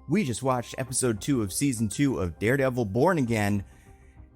We just watched episode 2 of season 2 of Daredevil Born Again,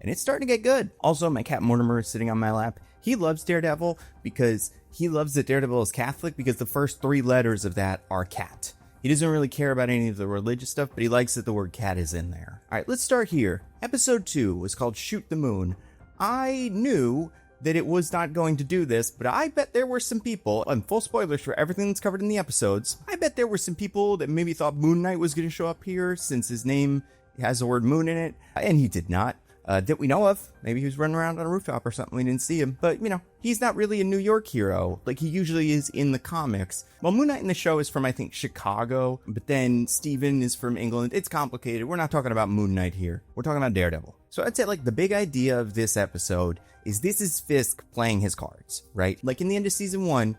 and it's starting to get good. Also, my cat Mortimer is sitting on my lap. He loves Daredevil because he loves that Daredevil is Catholic, because the first 3 letters of that are cat. He doesn't really care about any of the religious stuff, but he likes that the word cat is in there. Alright, let's start here. Episode 2 was called Shoot the Moon. I knew that it was not going to do this, but I bet there were some people, and full spoilers for everything that's covered in the episodes, I bet there were some people that maybe thought Moon Knight was going to show up here since his name has the word moon in it, and he did not. That we know of. Maybe he was running around on a rooftop or something, we didn't see him. But, he's not really a New York hero like he usually is in the comics. Well, Moon Knight in the show is from, I think, Chicago, but then Steven is from England. It's complicated. We're not talking about Moon Knight here. We're talking about Daredevil. So I'd say, the big idea of this episode is this is Fisk playing his cards, right? Like in the end of season 1,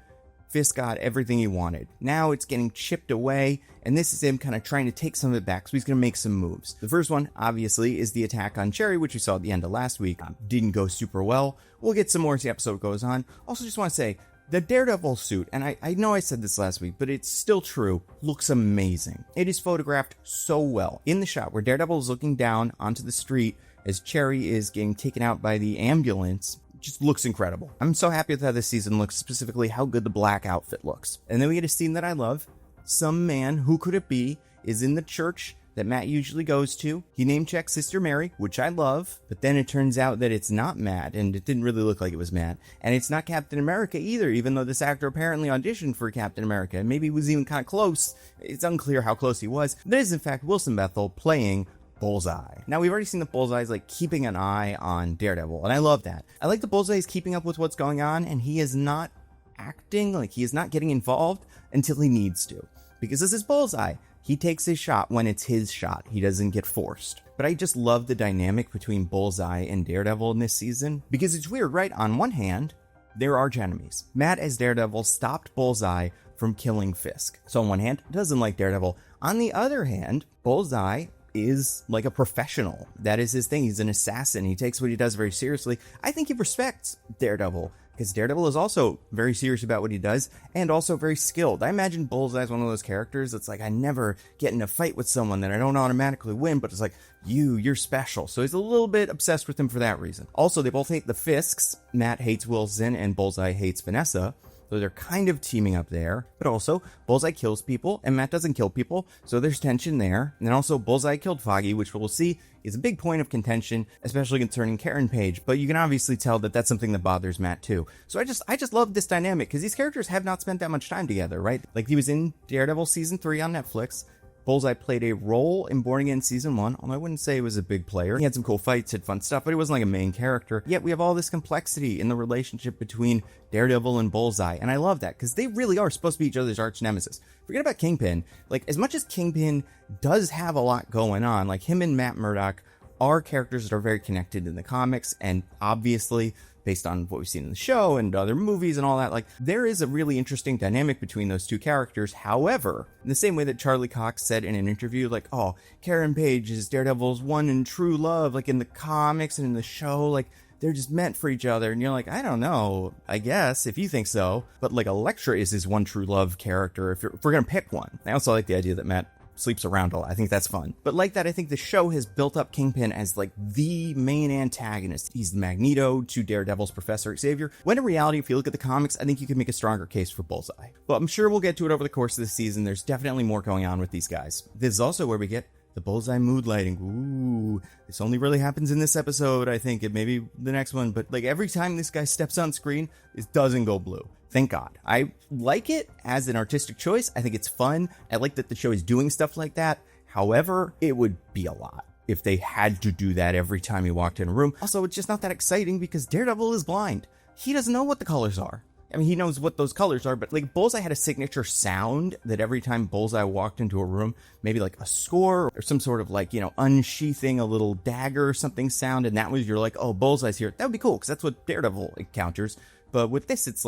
Fisk got everything he wanted. Now it's getting chipped away, and this is him kind of trying to take some of it back, so he's going to make some moves. The first one, obviously, is the attack on Cherry, which we saw at the end of last week. Didn't go super well. We'll get some more as the episode goes on. Also, just want to say, the Daredevil suit, and I know I said this last week, but it's still true, looks amazing. It is photographed so well. In the shot where Daredevil is looking down onto the street as Cherry is getting taken out by the ambulance, just looks incredible. I'm so happy with how this season looks, specifically how good the black outfit looks. And then we get a scene that I love. Some man, who could it be, is in the church that Matt usually goes to. He name checks Sister Mary, which I love, but then it turns out that it's not Matt, and it didn't really look like it was Matt. And it's not Captain America either, even though this actor apparently auditioned for Captain America, and maybe was even kind of close. It's unclear how close he was. But it is in fact Wilson Bethel playing Bullseye. Now, we've already seen that Bullseye is keeping an eye on Daredevil, and I love that. I like that Bullseye is keeping up with what's going on, and he is not acting, he is not getting involved until he needs to. Because this is Bullseye. He takes his shot when it's his shot. He doesn't get forced. But I just love the dynamic between Bullseye and Daredevil in this season, because it's weird, right? On one hand, they're arch enemies. Matt, as Daredevil, stopped Bullseye from killing Fisk. So on one hand, doesn't like Daredevil. On the other hand, Bullseye is a professional. That is his thing. He's an assassin. He takes what he does very seriously. I think he respects Daredevil, because Daredevil is also very serious about what he does and also very skilled. I imagine Bullseye is one of those characters that's I never get in a fight with someone that I don't automatically win, but it's you're special. So he's a little bit obsessed with him for that reason. Also, they both hate the Fisks. Matt hates Wilson and Bullseye hates Vanessa. So they're kind of teaming up there. But also, Bullseye kills people, and Matt doesn't kill people, so there's tension there. And then also, Bullseye killed Foggy, which we'll see is a big point of contention, especially concerning Karen Page. But you can obviously tell that that's something that bothers Matt too. So I just love this dynamic, because these characters have not spent that much time together, right? He was in Daredevil Season 3 on Netflix. Bullseye played a role in Born Again Season 1, although I wouldn't say he was a big player. He had some cool fights, had fun stuff, but he wasn't a main character. Yet we have all this complexity in the relationship between Daredevil and Bullseye, and I love that, because they really are supposed to be each other's arch nemesis. Forget about Kingpin. As much as Kingpin does have a lot going on, him and Matt Murdock are characters that are very connected in the comics, and obviously, based on what we've seen in the show and other movies and all that, there is a really interesting dynamic between those two characters. However, in the same way that Charlie Cox said in an interview, oh, Karen Page is Daredevil's one and true love, in the comics and in the show, they're just meant for each other. And you're I don't know, I guess, if you think so. But Elektra is his one true love character, if we're gonna pick one. I also like the idea that Matt sleeps around a lot. I think that's fun. But that, I think the show has built up Kingpin as the main antagonist. He's the Magneto to Daredevil's Professor Xavier. When in reality, if you look at the comics, I think you can make a stronger case for Bullseye. But I'm sure we'll get to it over the course of the season. There's definitely more going on with these guys. This is also where we get the Bullseye mood lighting. Ooh, this only really happens in this episode, I think, and maybe the next one. But every time this guy steps on screen, it doesn't go blue. Thank God. I like it as an artistic choice. I think it's fun. I like that the show is doing stuff like that. However, it would be a lot if they had to do that every time he walked in a room. Also, it's just not that exciting because Daredevil is blind. He doesn't know what the colors are. I mean, he knows what those colors are, but Bullseye had a signature sound that every time Bullseye walked into a room, maybe a score or some sort of unsheathing a little dagger or something sound, and that was you're oh, Bullseye's here. That would be cool, because that's what Daredevil encounters. But with this, it's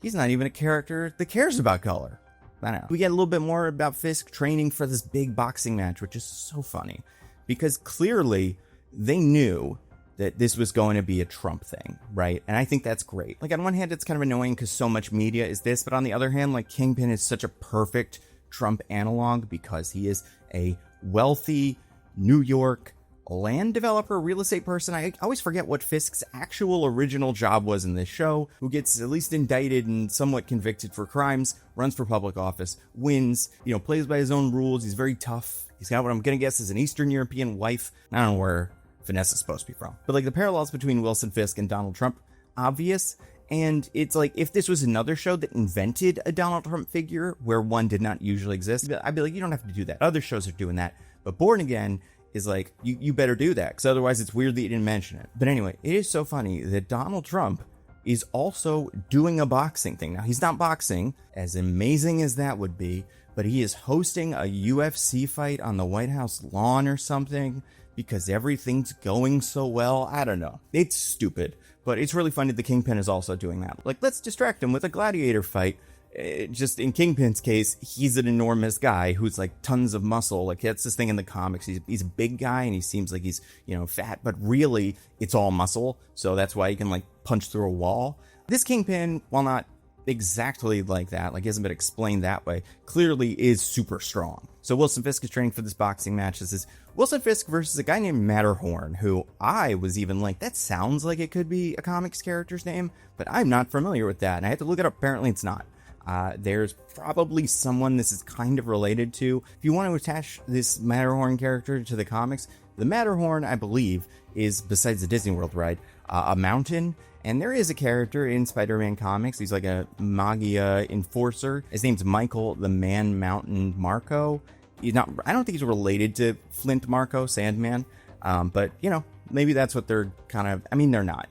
he's not even a character that cares about color. I don't know. We get a little bit more about Fisk training for this big boxing match, which is so funny, because clearly they knew that this was going to be a Trump thing, right? And I think that's great. On one hand, it's kind of annoying because so much media is this, but on the other hand, Kingpin is such a perfect Trump analog because he is a wealthy New York land developer, real estate person. I always forget what Fisk's actual original job was in this show, who gets at least indicted and somewhat convicted for crimes, runs for public office, wins, plays by his own rules. He's very tough. He's got what I'm going to guess is an Eastern European wife. I don't know where Vanessa's supposed to be from. But like the parallels between Wilson Fisk and Donald Trump, obvious. And it's like, if this was another show that invented a Donald Trump figure where one did not usually exist, I'd be like, you don't have to do that. Other shows are doing that. But Born Again is like, you better do that, because otherwise it's weird that you didn't mention it. But anyway, it is so funny that Donald Trump is also doing a boxing thing. Now, he's not boxing, as amazing as that would be, but he is hosting a UFC fight on the White House lawn or something, because everything's going so well. I don't know. It's stupid, but it's really funny the Kingpin is also doing that. Like, let's distract him with a gladiator fight. Just in Kingpin's case, he's an enormous guy who's like tons of muscle. Like, that's this thing in the comics. He's a big guy and he seems like he's, fat, but really it's all muscle. So that's why he can like punch through a wall. This Kingpin, while not exactly like that, like he hasn't been explained that way, clearly is super strong. So Wilson Fisk is training for this boxing match. This is Wilson Fisk versus a guy named Matterhorn, who I was even like, that sounds like it could be a comics character's name, but I'm not familiar with that. And I had to look it up. Apparently it's not. There's probably someone this is kind of related to. If you want to attach this Matterhorn character to the comics, the Matterhorn, I believe, is, besides the Disney World ride, a mountain. And there is a character in Spider-Man comics. He's like a Magia enforcer. His name's Michael the Man Mountain Marco. He's not, I don't think he's related to Flint Marco, Sandman. But, maybe that's what they're kind of, they're not.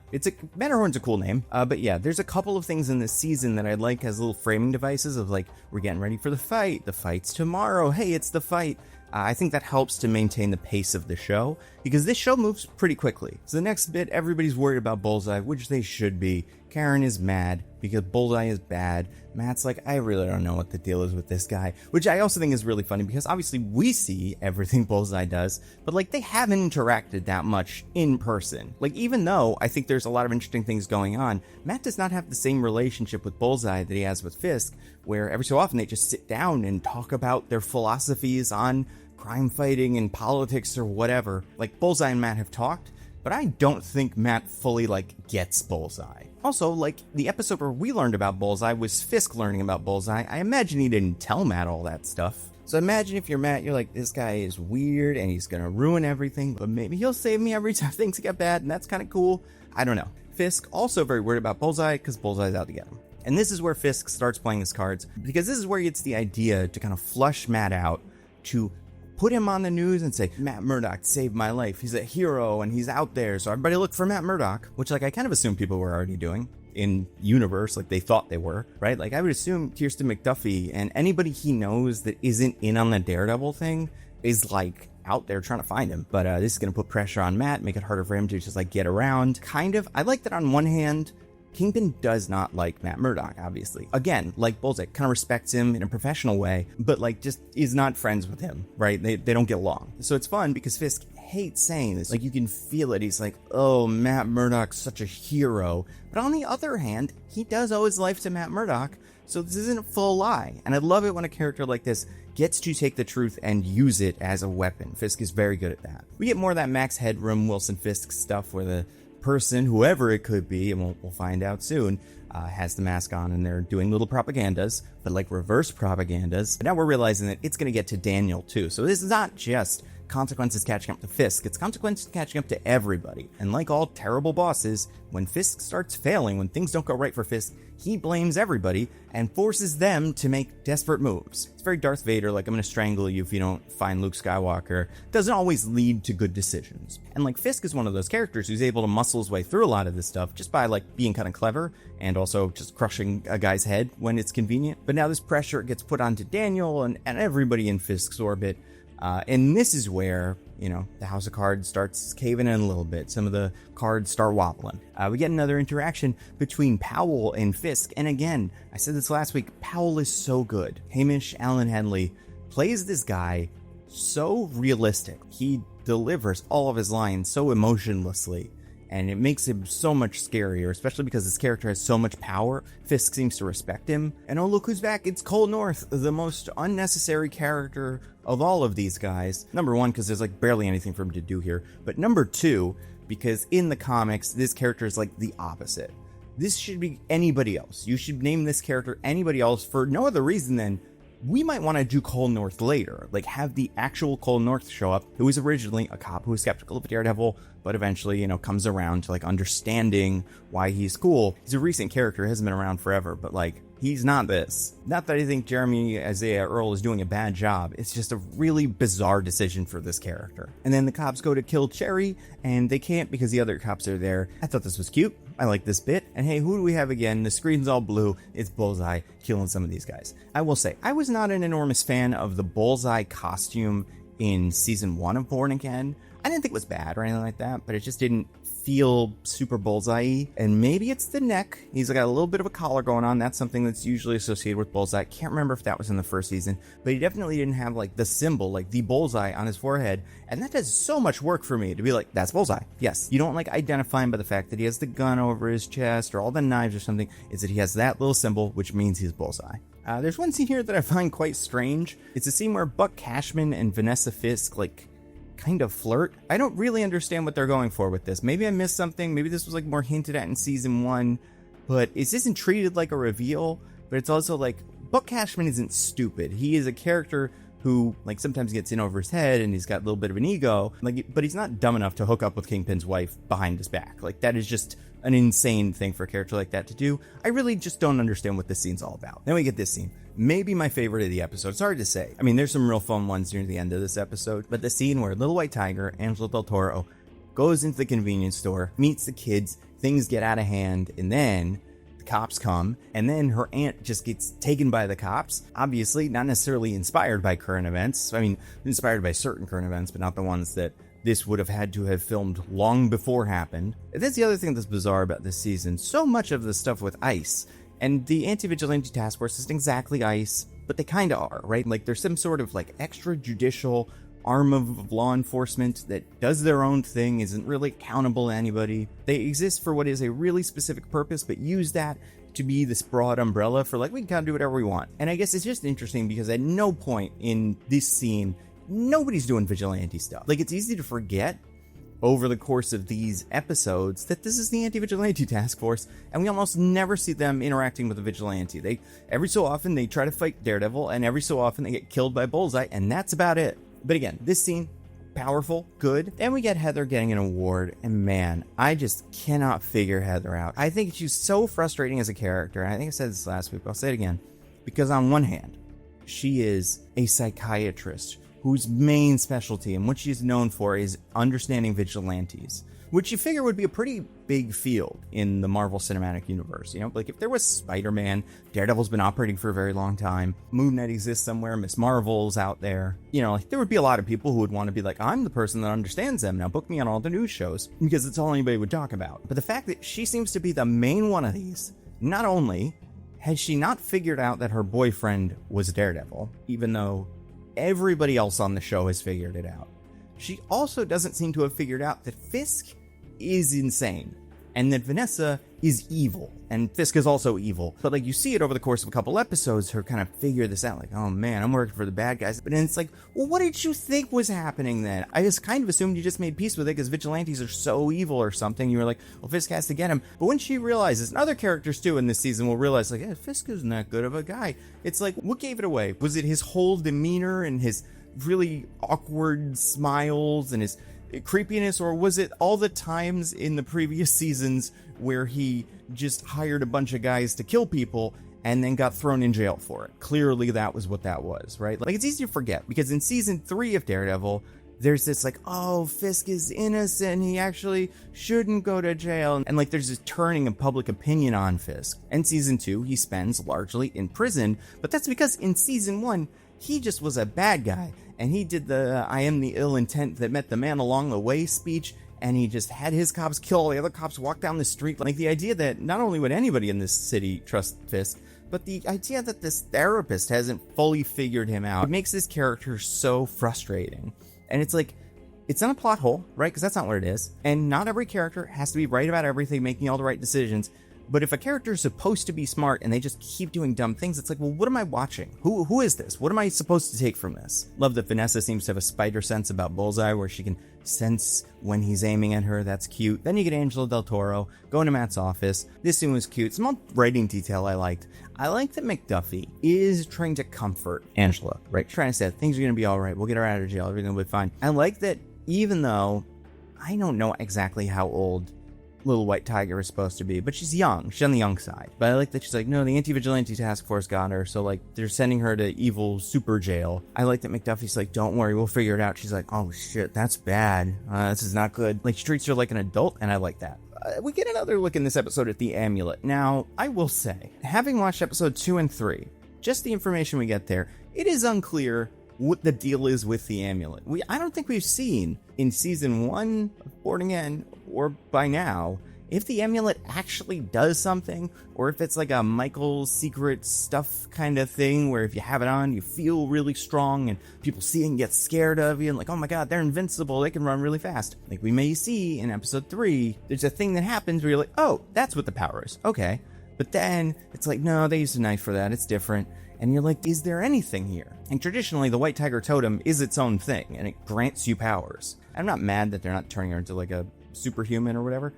Matterhorn's a cool name. But yeah, there's a couple of things in this season that I like as little framing devices of like, we're getting ready for the fight. The fight's tomorrow. Hey, it's the fight. I think that helps to maintain the pace of the show, because this show moves pretty quickly. So the next bit, everybody's worried about Bullseye, which they should be. Karen is mad because Bullseye is bad. Matt's like, I really don't know what the deal is with this guy, which I also think is really funny because obviously we see everything Bullseye does, but like they haven't interacted that much in person. Like, even though I think there's a lot of interesting things going on, Matt does not have the same relationship with Bullseye that he has with Fisk, where every so often they just sit down and talk about their philosophies on crime fighting and politics or whatever. Like, Bullseye and Matt have talked, but I don't think Matt fully gets Bullseye. Also, the episode where we learned about Bullseye was Fisk learning about Bullseye. I imagine he didn't tell Matt all that stuff. So imagine if you're Matt, you're like, this guy is weird and he's gonna ruin everything, but maybe he'll save me every time things get bad, and that's kind of cool. I don't know. Fisk also very worried about Bullseye because Bullseye's out to get him. And this is where Fisk starts playing his cards, because this is where he gets the idea to kind of flush Matt out, to put him on the news and say, Matt Murdock saved my life. He's a hero and he's out there. So everybody look for Matt Murdock, which I kind of assume people were already doing in universe, they thought they were, right? I would assume Kirsten McDuffie and anybody he knows that isn't in on the Daredevil thing is out there trying to find him. But this is going to put pressure on Matt, make it harder for him to just get around. Kind of. I like that on one hand, Kingpin does not like Matt Murdock, obviously. Again, like Bullseye, kind of respects him in a professional way, but just is not friends with him, right? They don't get along. So it's fun because Fisk hates saying this. You can feel it. He's like, oh, Matt Murdock's such a hero. But on the other hand, he does owe his life to Matt Murdock, so this isn't a full lie. And I love it when a character like this gets to take the truth and use it as a weapon. Fisk is very good at that. We get more of that Max Headroom, Wilson Fisk stuff where the person, whoever it could be, and we'll find out soon, has the mask on and they're doing little propagandas, but reverse propagandas. But now we're realizing that it's going to get to Daniel too. So this is not just consequences catching up to Fisk, it's consequences catching up to everybody. And like all terrible bosses, when Fisk starts failing, when things don't go right for Fisk, he blames everybody and forces them to make desperate moves. It's very Darth Vader, I'm gonna strangle you if you don't find Luke Skywalker. Doesn't always lead to good decisions. And Fisk is one of those characters who's able to muscle his way through a lot of this stuff just by being kind of clever and also just crushing a guy's head when it's convenient. But now this pressure gets put onto Daniel and everybody in Fisk's orbit. And this is where, the House of Cards starts caving in a little bit. Some of the cards start wobbling. We get another interaction between Powell and Fisk. And again, I said this last week, Powell is so good. Hamish Allen Henley plays this guy so realistic. He delivers all of his lines so emotionlessly. And it makes him so much scarier, especially because this character has so much power. Fisk seems to respect him. And oh, look who's back. It's Cole North, the most unnecessary character of all of these guys. Number one, because there's like barely anything for him to do here. But number two, because in the comics, this character is like the opposite. This should be anybody else. You should name this character anybody else for no other reason than we might want to do Cole North later. Like, have the actual Cole North show up, who was originally a cop who was skeptical of Daredevil, but eventually, you know, comes around to like understanding why he's cool. He's a recent character, hasn't been around forever, but like, he's not this. Not that I think Jeremy Isaiah Earl is doing a bad job. It's just a really bizarre decision for this character. And then the cops go to kill Cherry, and they can't because the other cops are there. I thought this was cute. I like this bit. And hey, who do we have again? The screen's all blue. It's Bullseye killing some of these guys. I will say, I was not an enormous fan of the Bullseye costume in season 1 of Born Again. I didn't think it was bad or anything like that, but it just didn't feel super Bullseye-y. And maybe it's the neck. He's got a little bit of a collar going on. That's something that's usually associated with Bullseye. Can't remember if that was in the first season, but he definitely didn't have like the symbol, like the Bullseye on his forehead. And that does so much work for me to be like, that's Bullseye. Yes, you don't like identify him by the fact that he has the gun over his chest or all the knives or something. It's that he has that little symbol, which means he's Bullseye. There's one scene here that I find quite strange. It's a scene where Buck Cashman and Vanessa Fisk like kind of flirt. I don't really understand what they're going for with this. Maybe I missed something. Maybe this was like more hinted at in season 1, but it isn't treated like a reveal. But it's also like, Buck Cashman isn't stupid. He is a character who like sometimes gets in over his head and he's got a little bit of an ego, like, but he's not dumb enough to hook up with Kingpin's wife behind his back. Like, that is just an insane thing for a character like that to do. I really just don't understand what this scene's all about. Then we get this scene. Maybe my favorite of the episode. It's hard to say. I mean, there's some real fun ones near the end of this episode, but the scene where Little White Tiger, Angelo Del Toro, goes into the convenience store, meets the kids, things get out of hand, and then the cops come, and then her aunt just gets taken by the cops. Obviously, not necessarily inspired by current events. I mean, inspired by certain current events, but not the ones that this would have had to have filmed long before happened. And that's the other thing that's bizarre about this season. So much of the stuff with ICE, and the Anti-Vigilante Task Force isn't exactly ICE, but they kind of are, right? Like, there's some sort of like extrajudicial arm of law enforcement that does their own thing, isn't really accountable to anybody. They exist for what is a really specific purpose, but use that to be this broad umbrella for like, we can kind of do whatever we want. And I guess it's just interesting because at no point in this scene, nobody's doing vigilante stuff. Like, it's easy to forget over the course of these episodes that this is the Anti-Vigilante Task Force, and we almost never see them interacting with a vigilante. They, every so often, they try to fight Daredevil, and every so often they get killed by Bullseye, and that's about it. But again, this scene, powerful, good. Then we get Heather getting an award, and man, I just cannot figure Heather out. I think she's so frustrating as a character, and I think I said this last week, but I'll say it again, because on one hand, she is a psychiatrist whose main specialty and what she's known for is understanding vigilantes, which you figure would be a pretty big field in the Marvel Cinematic Universe. You know, like if there was Spider-Man, Daredevil's been operating for a very long time, Moon Knight exists somewhere, Miss Marvel's out there. You know, like there would be a lot of people who would want to be like, I'm the person that understands them. Now book me on all the news shows, because it's all anybody would talk about. But the fact that she seems to be the main one of these, not only has she not figured out that her boyfriend was Daredevil, even though everybody else on the show has figured it out, she also doesn't seem to have figured out that Fisk is insane and that Vanessa is evil, and Fisk is also evil. But like, you see it over the course of a couple episodes, her kind of figure this out, like, oh man, I'm working for the bad guys. But then it's like, well, what did you think was happening then? I just kind of assumed you just made peace with it because vigilantes are so evil or something. You were like, well, Fisk has to get him. But when she realizes, and other characters too in this season will realize, like, yeah, Fisk isn't that good of a guy. It's like, what gave it away? Was it his whole demeanor and his really awkward smiles and his creepiness, or was it all the times in the previous seasons where he just hired a bunch of guys to kill people and then got thrown in jail for it? Clearly that was what that was, right? Like, it's easy to forget because in season 3 of Daredevil, there's this like, oh, Fisk is innocent, he actually shouldn't go to jail, and like there's this turning of public opinion on Fisk. And season 2, he spends largely in prison, but that's because in season 1, he just was a bad guy, and he did the I am the ill intent that met the man along the way speech, and he just had his cops kill all the other cops, walk down the street. Like, the idea that not only would anybody in this city trust Fisk, but the idea that this therapist hasn't fully figured him out, it makes this character so frustrating. And it's like, it's not a plot hole, right? Because that's not what it is. And not every character has to be right about everything, making all the right decisions. But if a character is supposed to be smart and they just keep doing dumb things, it's like, well, what am I watching? Who is this? What am I supposed to take from this? Love that Vanessa seems to have a spider sense about Bullseye, where she can sense when he's aiming at her. That's cute. Then you get Angela Del Toro going to Matt's office. This scene was cute. Small writing detail I liked. I like that McDuffie is trying to comfort Angela, right? Trying to say things are going to be all right. We'll get her out of jail. Everything will be fine. I like that, even though I don't know exactly how old Little White Tiger is supposed to be, but she's young. She's on the young side. But I like that she's like, no, the anti-vigilante task force got her, so like they're sending her to evil super jail. I like that McDuffie's like, don't worry, we'll figure it out. She's like, oh shit, that's bad. This is not good. Like, she treats her like an adult, and I like that. We get another look in this episode at the amulet. Now, I will say, having watched episode 2 and 3, just the information we get there, it is unclear what the deal is with the amulet. I don't think we've seen in season 1 of Born Again, or by now, if the amulet actually does something, or if it's like a Michael's secret stuff kind of thing, where if you have it on, you feel really strong, and people see it and get scared of you, and like, oh my god, they're invincible, they can run really fast. Like we may see in episode 3, there's a thing that happens where you're like, oh, that's what the power is, okay. But then, it's like, no, they used a knife for that, it's different. And you're like, is there anything here? And traditionally, the White Tiger Totem is its own thing, and it grants you powers. I'm not mad that they're not turning her into like a superhuman or whatever.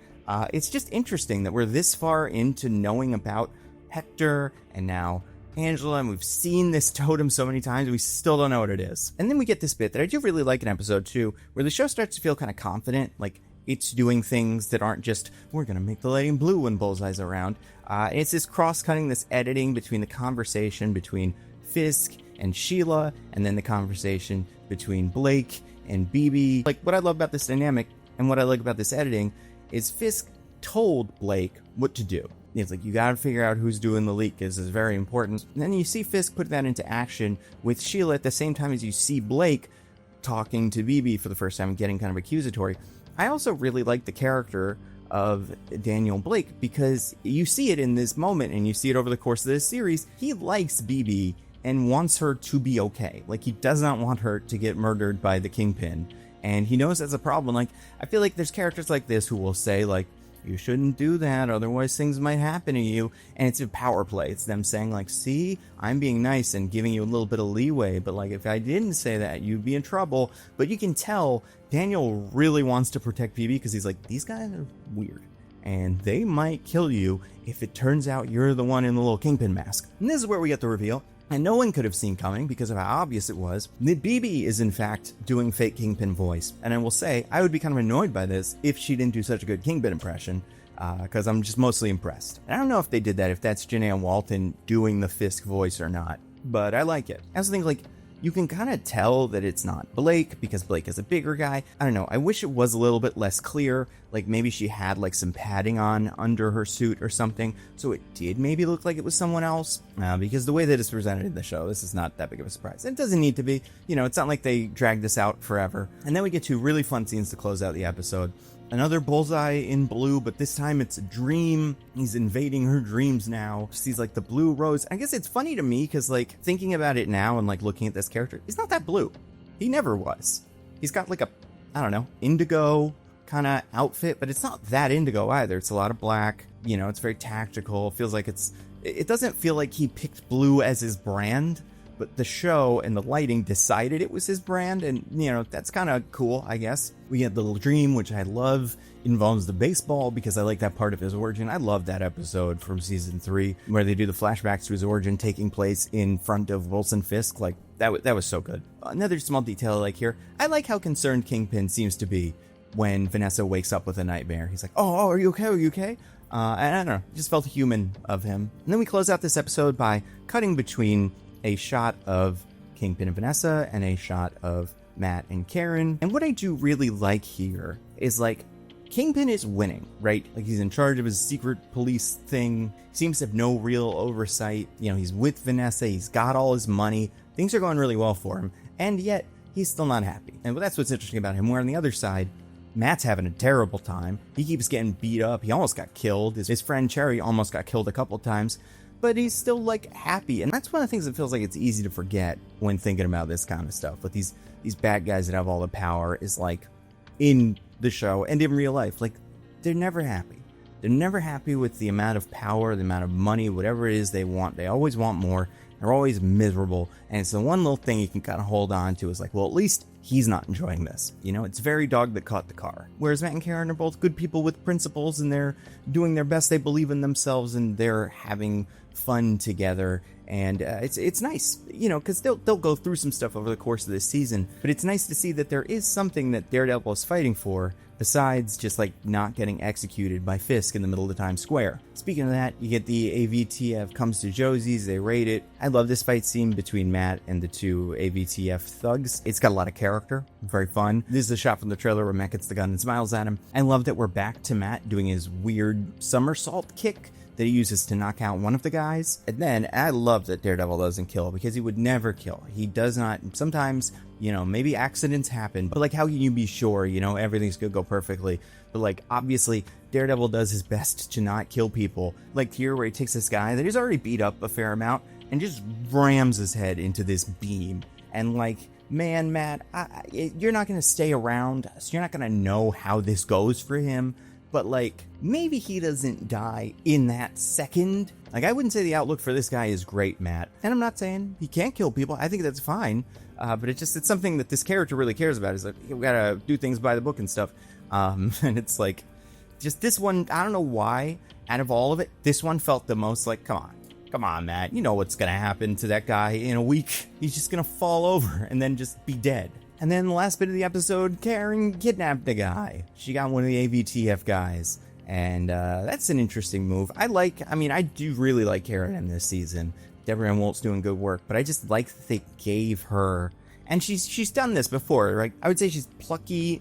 It's just interesting that we're this far into knowing about Hector and now Angela, and we've seen this totem so many times, we still don't know what it is. And then we get this bit that I do really like in episode 2, where the show starts to feel kind of confident, like it's doing things that aren't just, we're going to make the lighting blue when Bullseye's around. It's this cross-cutting, this editing between the conversation between Fisk and Sheila, and then the conversation between Blake and BB. Like, what I love about this dynamic and what I like about this editing is Fisk told Blake what to do. It's like, you gotta figure out who's doing the leak. This is very important. And then you see Fisk put that into action with Sheila at the same time as you see Blake talking to BB for the first time and getting kind of accusatory. I also really like the character of Daniel Blake, because you see it in this moment and you see it over the course of this series. He likes BB and wants her to be okay. Like, he does not want her to get murdered by the Kingpin, and he knows that's a problem. Like, I feel like there's characters like this who will say, like, you shouldn't do that, otherwise things might happen to you, and it's a power play. It's them saying, like, see, I'm being nice and giving you a little bit of leeway, but like, if I didn't say that, you'd be in trouble. But you can tell Daniel really wants to protect BB, because he's like, these guys are weird, and they might kill you if it turns out you're the one in the little Kingpin mask. And this is where we get the reveal. And no one could have seen coming, because of how obvious it was, that BB is in fact doing fake Kingpin voice. And I will say, I would be kind of annoyed by this if she didn't do such a good Kingpin impression, because I'm just mostly impressed. And I don't know if they did that, if that's Janae Walton doing the Fisk voice or not, but I like it. I also think, like, you can kind of tell that it's not Blake, because Blake is a bigger guy. I don't know, I wish it was a little bit less clear. Like, maybe she had like some padding on under her suit or something, so it did maybe look like it was someone else. Because the way that it's presented in the show, this is not that big of a surprise. It doesn't need to be. You know, it's not like they dragged this out forever. And then we get 2 really fun scenes to close out the episode. Another Bullseye in blue, but this time it's a dream. He's invading her dreams now. She sees like the blue rose. I guess it's funny to me because, like, thinking about it now and like looking at this character, he's not that blue. He never was. He's got like a, I don't know, indigo kind of outfit, but it's not that indigo either. It's a lot of black. You know, it's very tactical. Feels like it doesn't feel like he picked blue as his brand, but the show and the lighting decided it was his brand, and, you know, that's kind of cool, I guess. We get the little dream, which I love, involves the baseball, because I like that part of his origin. I love that episode from season 3, where they do the flashbacks to his origin taking place in front of Wilson Fisk. Like, that was so good. Another small detail I like here, I like how concerned Kingpin seems to be when Vanessa wakes up with a nightmare. He's like, oh, are you okay? Are you okay? And I don't know, just felt human of him. And then we close out this episode by cutting between a shot of Kingpin and Vanessa and a shot of Matt and Karen. And what I do really like here is, like, Kingpin is winning, right? Like, he's in charge of his secret police thing. He seems to have no real oversight. You know, he's with Vanessa. He's got all his money. Things are going really well for him. And yet, he's still not happy. And that's what's interesting about him. Where on the other side, Matt's having a terrible time. He keeps getting beat up. He almost got killed. His friend Cherry almost got killed a couple times. But he's still, like, happy. And that's one of the things that feels like it's easy to forget when thinking about this kind of stuff. With these bad guys that have all the power, is, like, in the show and in real life, like, they're never happy. They're never happy with the amount of power, the amount of money, whatever it is they want. They always want more. They're always miserable. And it's the one little thing you can kind of hold on to is like, well, at least he's not enjoying this. You know, it's very dog that caught the car. Whereas Matt and Karen are both good people with principles, and they're doing their best. They believe in themselves, and they're having fun together. And it's nice, you know, because they'll go through some stuff over the course of this season. But it's nice to see that there is something that Daredevil is fighting for, besides just like not getting executed by Fisk in the middle of the Times Square. Speaking of that, you get the AVTF comes to Josie's, they raid it. I love this fight scene between Matt and the two AVTF thugs. It's got a lot of character, very fun. This is a shot from the trailer where Matt gets the gun and smiles at him. I love that we're back to Matt doing his weird somersault kick that he uses to knock out one of the guys. And then I love that Daredevil doesn't kill, because he would never kill. He does not. Sometimes, you know, maybe accidents happen, but like, how can you be sure, you know, everything's gonna go perfectly? But like, obviously Daredevil does his best to not kill people. Like here, where he takes this guy that he's already beat up a fair amount and just rams his head into this beam. And like, man, Matt, you're not gonna stay around, so you're not gonna know how this goes for him. But like, maybe he doesn't die in that second. Like, I wouldn't say the outlook for this guy is great, Matt. And I'm not saying he can't kill people. I think that's fine. But it's something that this character really cares about. Is like, we gotta do things by the book and stuff. And it's like, just this one, I don't know why, out of all of it, this one felt the most like, come on, Matt. You know what's gonna happen to that guy in a week. He's just gonna fall over and then just be dead. And then the last bit of the episode, Karen kidnapped the guy. She got one of the AVTF guys. And that's an interesting move. I do really like Karen in this season. Deborah Ann Wolt's doing good work, but I just like that they gave her, and she's done this before, right? I would say she's plucky.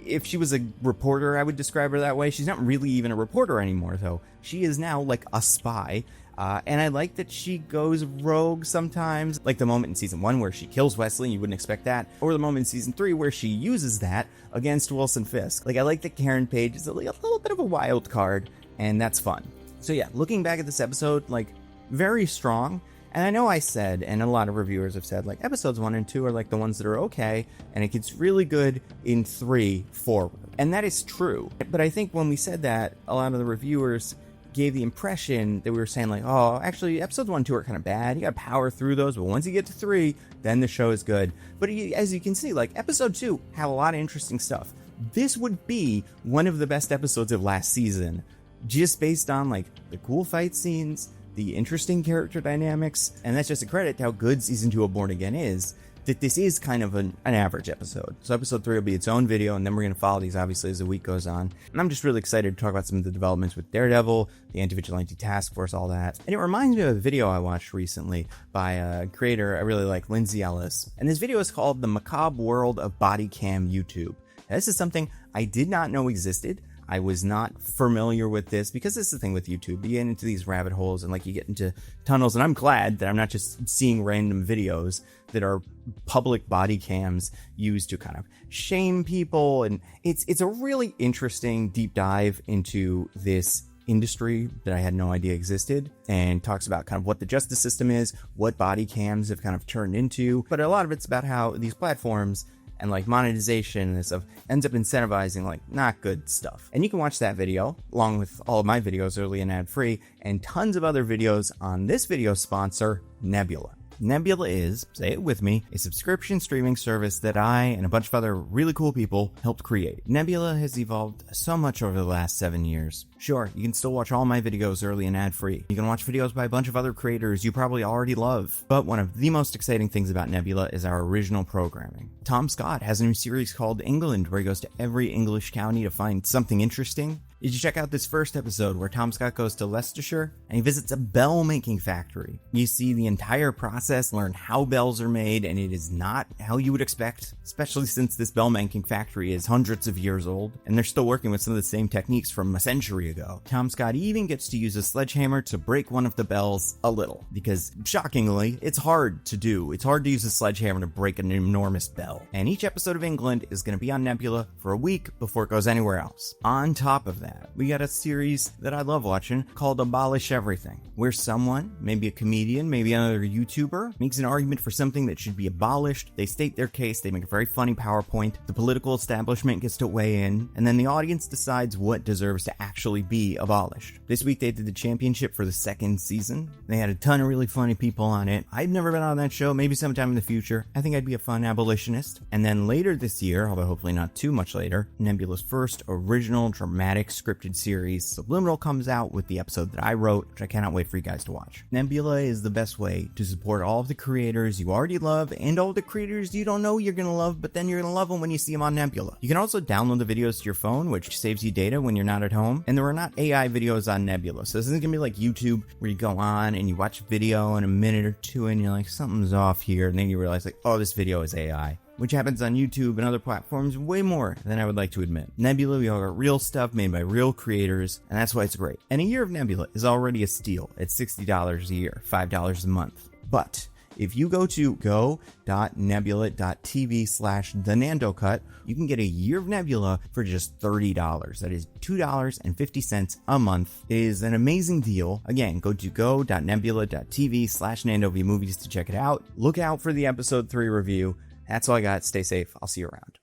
If she was a reporter, I would describe her that way. She's not really even a reporter anymore, though. She is now like a spy. And I like that she goes rogue sometimes, like the moment in season 1 where she kills Wesley, and you wouldn't expect that, or the moment in season 3 where she uses that against Wilson Fisk. Like, I like that Karen Page is a little bit of a wild card, and that's fun. So yeah, looking back at this episode, like, very strong. And I know I said, and a lot of reviewers have said, like, episodes 1 and 2 are like the ones that are okay, and it gets really good in 3 forward. And that is true. But I think when we said that, a lot of the reviewers gave the impression that we were saying like, oh, actually episodes 1 and 2 are kind of bad, you gotta power through those, but once you get to 3, then the show is good. But as you can see, like, episode 2 had a lot of interesting stuff. This would be one of the best episodes of last season, just based on like the cool fight scenes, the interesting character dynamics, and that's just a credit to how good season 2 of Born Again is, that this is kind of an average episode. So episode 3 will be its own video, and then we're going to follow these obviously as the week goes on. And I'm just really excited to talk about some of the developments with Daredevil, the Anti-Vigilante Task Force, all that. And it reminds me of a video I watched recently by a creator I really like, Lindsay. And this video is called The Macabre World of Body Cam YouTube. Now, this is something I did not know existed. I was not familiar with this, because this is the thing with YouTube. You get into these rabbit holes and like you get into tunnels, and I'm glad that I'm not just seeing random videos that are public body cams used to kind of shame people. And it's a really interesting deep dive into this industry that I had no idea existed, and talks about kind of what the justice system is, what body cams have kind of turned into. But a lot of it's about how these platforms and like monetization and stuff ends up incentivizing like not good stuff. And you can watch that video along with all of my videos early and ad free, and tons of other videos on this video sponsor, Nebula. Nebula is, say it with me, a subscription streaming service that I and a bunch of other really cool people helped create. Nebula has evolved so much over the last 7 years. Sure, you can still watch all my videos early and ad-free. You can watch videos by a bunch of other creators you probably already love. But one of the most exciting things about Nebula is our original programming. Tom Scott has a new series called England, where he goes to every English county to find something interesting. Did you check out this first episode where Tom Scott goes to Leicestershire and he visits a bell making factory? You see the entire process, learn how bells are made, and it is not how you would expect, especially since this bell making factory is hundreds of years old and they're still working with some of the same techniques from a century ago. Tom Scott even gets to use a sledgehammer to break one of the bells a little, because shockingly, it's hard to do. It's hard to use a sledgehammer to break an enormous bell. And each episode of England is going to be on Nebula for a week before it goes anywhere else. On top of that, that. We got a series that I love watching called Abolish Everything, where someone, maybe a comedian, maybe another YouTuber, makes an argument for something that should be abolished. They state their case, they make a very funny PowerPoint, the political establishment gets to weigh in, and then the audience decides what deserves to actually be abolished. This week they did the championship for the second season. They had a ton of really funny people on it. I've never been on that show, maybe sometime in the future. I think I'd be a fun abolitionist. And then later this year, although hopefully not too much later, Nebula's first original dramatic scripted series, Subliminal, comes out with the episode that I wrote, which I cannot wait for you guys to watch. Nebula is the best way to support all of the creators you already love and all the creators you don't know you're gonna love, but then you're gonna love them when you see them on Nebula. You can also download the videos to your phone, which saves you data when you're not at home. And there are not AI videos on Nebula, so this isn't gonna be like YouTube where you go on and you watch a video in a minute or two and you're like, something's off here, and then you realize like, oh, this video is AI. Which happens on YouTube and other platforms way more than I would like to admit. Nebula, we all got real stuff made by real creators, and that's why it's great. And a year of Nebula is already a steal at $60 a year, $5 a month. But if you go to go.nebula.tv/thenandocut, you can get a year of Nebula for just $30. That is $2.50 a month. It is an amazing deal. Again, go to go.nebula.tv/nandomovies to check it out. Look out for the episode 3 review. That's all I got. Stay safe. I'll see you around.